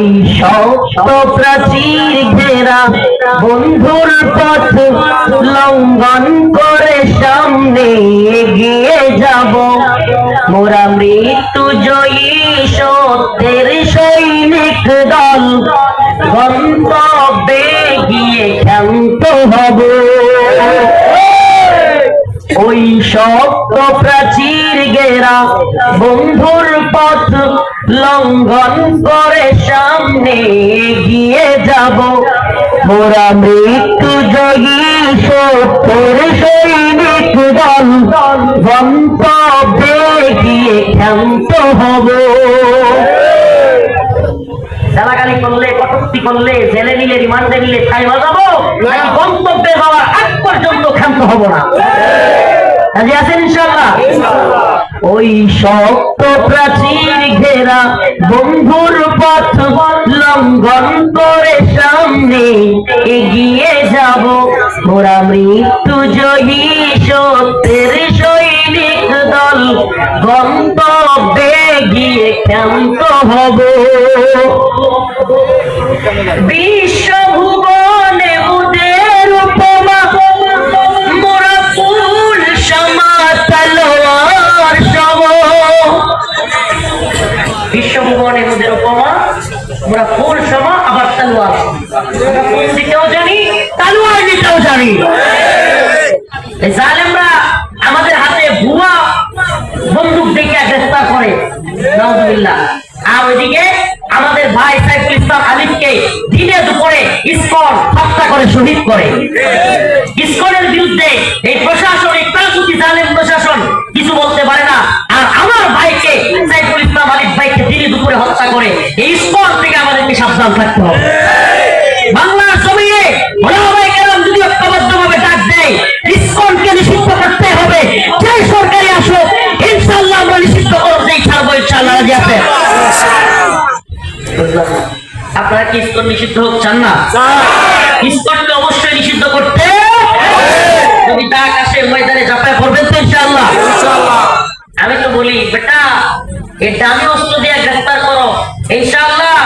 ওই শক্ত প্রাচীর ঘেরা বন্ধুর পথ লঙ্ঘন করে সামনে এগিয়ে যাব। মোরা মৃত্যু জয়ী সত্যের সৈনিক দল, গন্তব্যে গিয়ে ক্ষান্ত হব। ওই শক্ত প্রাচীর ঘেরা বন্ধুর পথ লঙ্ঘন করে সামনে এগিয়ে যাব। মোরা মৃত্যু জয়ী সত্যের সৈনিক দল, গন্তব্যে গিয়ে ক্ষান্ত হব। গালাগালি করলে, কটূক্তি করলে, জেলে নিলে, রিমান্ডে নিলে ছাই বাজাবো, নাকি গন্তব্যে যাওয়ার আগ পর্যন্ত ক্ষান্ত হব না? রাজি আছেন ইনশাআল্লাহ? ওই শক্ত প্রাচীর ঘেরা বন্ধুর পথ লঙ্ঘন করে সামনে এগিয়ে যাব। মোরা মৃত্যু জয়ী সত্যের সৈনিক দল, গন্তব্যে গিয়ে ক্ষান্ত হব। বিশ্বভুবনে উদের উপমা, মোরা ফুল সমা তলোয়ার সম। বিশ্বভুবনে উদের উপমা, মোরা ফুল সমা আবার তলোয়ার। আমরা ফুল দিতেও জানি, তলোয়ার দিতেও জানি। এই জালেমরা আমাদের হাতে ভুয়া বন্দুক দেখে গ্রেফতার করে, নাউজুবিল্লাহ। আর ওইদিকে আমাদের ভাই সাইফুল ইসলাম আলিফকে দিনে দুপুরে ইসকন হত্যা করে শহীদ করে। ইসকনের বিরুদ্ধে এই প্রশাসন, এই তাগুতি জালেম প্রশাসন কিছু বলতে পারে না। আর আমার ভাইকে, সাইফুল ইসলাম আলিফ ভাইকে দিনে দুপুরে হত্যা করে। এই ইসকন থেকে আমাদেরকে সাবধান থাকতে হবে। বাংলার জমিনে ওলামায়ে কেরাম যদি ঐক্যবদ্ধভাবে ডাক দেয়, ইসকনকে নিষিদ্ধ করতে হবে। যে সরকারি আসুক, ইনশাআল্লাহ আমরা নিষিদ্ধ করতেই ছাড়বো, ইনশাআল্লাহ। রাজি আছে? আপনারা কি ইসকন নিষিদ্ধ হোক চান না? ইসকনকে অবশ্যই নিষিদ্ধ করতে। যদি ডাক আসে ময়দানে ঝাঁপায় পড়বেন তো ইনশাআল্লাহ? আমি তো বলি বেটা, এই দামি অস্ত্র দিয়ে গ্রেফতার করো, ইনশাআল্লাহ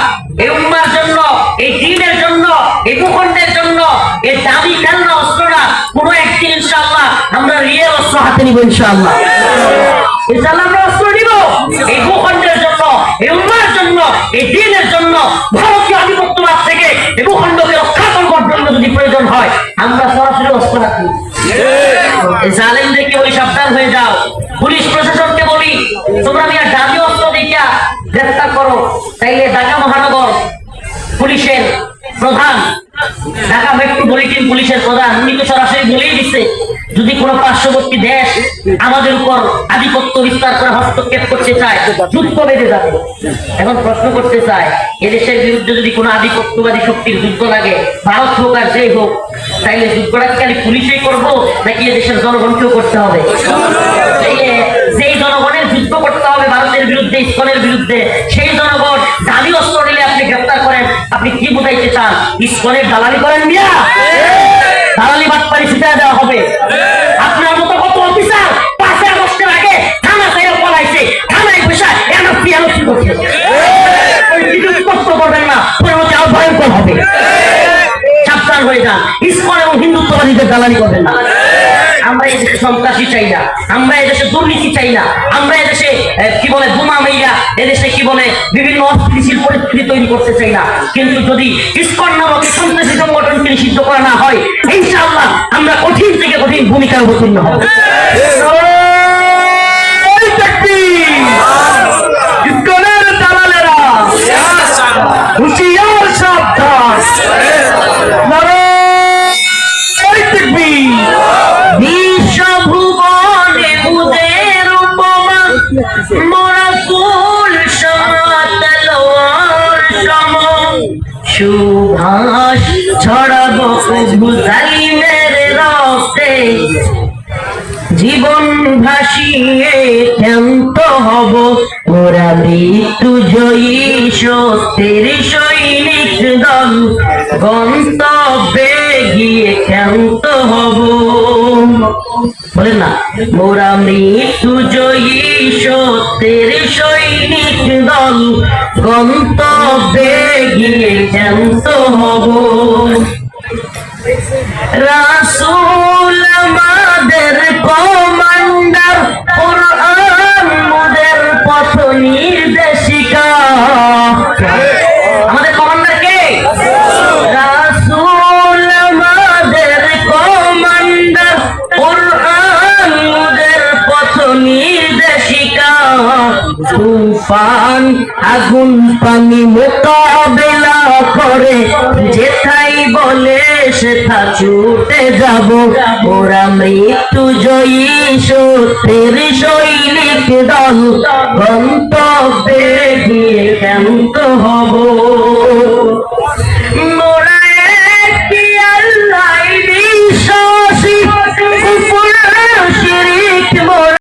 এই উম্মার জন্য, এই দ্বীনের জন্য, এই ভূখণ্ডের জন্য এই দামি খেলনা অস্ত্রটা কোনো একদিন ইনশাআল্লাহ আমরা রিয়েল অস্ত্র হাতে নিব। ইনশাআল্লাহ ইনশাআল্লাহ আমরা অস্ত্র নিব এই ভূখণ্ডের জন্য, এই উম্মার জন্য, এই দ্বীনের জন্য। ভারতীয় আধিপত্যবাদ থেকে এই ভূখণ্ডকে রক্ষা করবার জন্য যদি প্রয়োজন হয়, আমরা সরাসরি অস্ত্র রাখি। এই জালেমদেরকে বলি সাবধান হয়ে যাও। পুলিশ প্রশাসনকে বলি তোমরা মিয়া দামি অস্ত্র দেখিয়া গ্রেফতার করো। তাইলে ঢাকা মহানগর পুলিশের প্রধান, ঢাকা মেট্রোপলিটন পুলিশের প্রধান, উনি তো সরাসরি বলেই দিচ্ছে, যদি কোনো পার্শ্ববর্তী দেশ আমাদের উপর আধিপত্য বিস্তার করে হস্তক্ষেপ করতে চায়, যুদ্ধ বেঁধে যাবে। এখন প্রশ্ন করতে চায়, এদেশের বিরুদ্ধে যদি কোনো আধিপত্যবাদী শক্তির যুদ্ধ লাগে, ভারত হোক আর যেই হোক, তাইলে যুদ্ধটা কি খালি পুলিশই করবো, নাকি এদেশের জনগণকেও করতে হবে? যেই জনগণের যুদ্ধ করতে হবে ভারতের বিরুদ্ধে, ইসকনের বিরুদ্ধে, সেই জনগণ দামি অস্ত্র নিলে আপনি গ্রেফতার করেন। আপনি কি বুঝাইতে চান? ইসকনের দালালি করেন মিয়া? দালালি বাটপারি ছিটায় দেওয়া হবে। আপনার মতো কত অফিসার 5 আগস্টের আগে থানা ছেড়ে পলাইছে, থানায় বসে এনএফপি করছে। ওই বিদ্যুৎ কষ্ট করবেন না, পরবর্তী আরো ভয়ঙ্কর হবে। সাবধান হয়ে যান, ইসকন এবং হিন্দুত্ববাদীদের দালালি করবেন না। আমরা এদেশে সন্ত্রাসী চাই না, আমরা এদেশে দুর্নীতি চাই না, আমরা এদেশে কি বলে বোমা মেইরা এদেশে কি বলে বিভিন্ন অস্থিতিশীল পরিস্থিতি তৈরি করতে চাই না। কিন্তু যদি ইসকন নামক সন্ত্রাসী সংগঠনকে নিষিদ্ধ করা না হয়, ইনশাআল্লাহ আমরা কঠিন থেকে কঠিন ভূমিকায় অবতীর্ণ হব। ইসকনের দালালেরা হুঁশিয়ার, সাবধান। বিশ্বভুবনে উদের উপমা, মোরা ফুল সমা তলোয়ার সম। সুভাষ ছড়াবো জালিমের রক্তে, জীবন ভাসিয়ে ক্ষান্ত হব। মোরা মৃত্যু জয়ী সত্যের সৈনিক দল, গন্তব্যে গিয়ে ক্ষান্ত হব। বলেন না, মোরা মৃত্যু জয়ী সত্যের সৈনিক দল, গন্তব্যে জ্যান্ত হব। রাসূল আমাদের কমান্ডার, কুরআন মোদের পথ নির্দেশিকা। আমাদের কমান্ডার কে? রাসূল আমাদের কমান্ডার, কুরআন মোদের পথ নির্দেশিকা। তুফান আগুন পানি মোকাবেলা করে যেথাই বলে সেথা ছুটে যাব। ওরা মৃত্যু জয়ী সত্যের সৈনিক দল, গন্তব্যে গিয়ে ক্ষান্ত হব।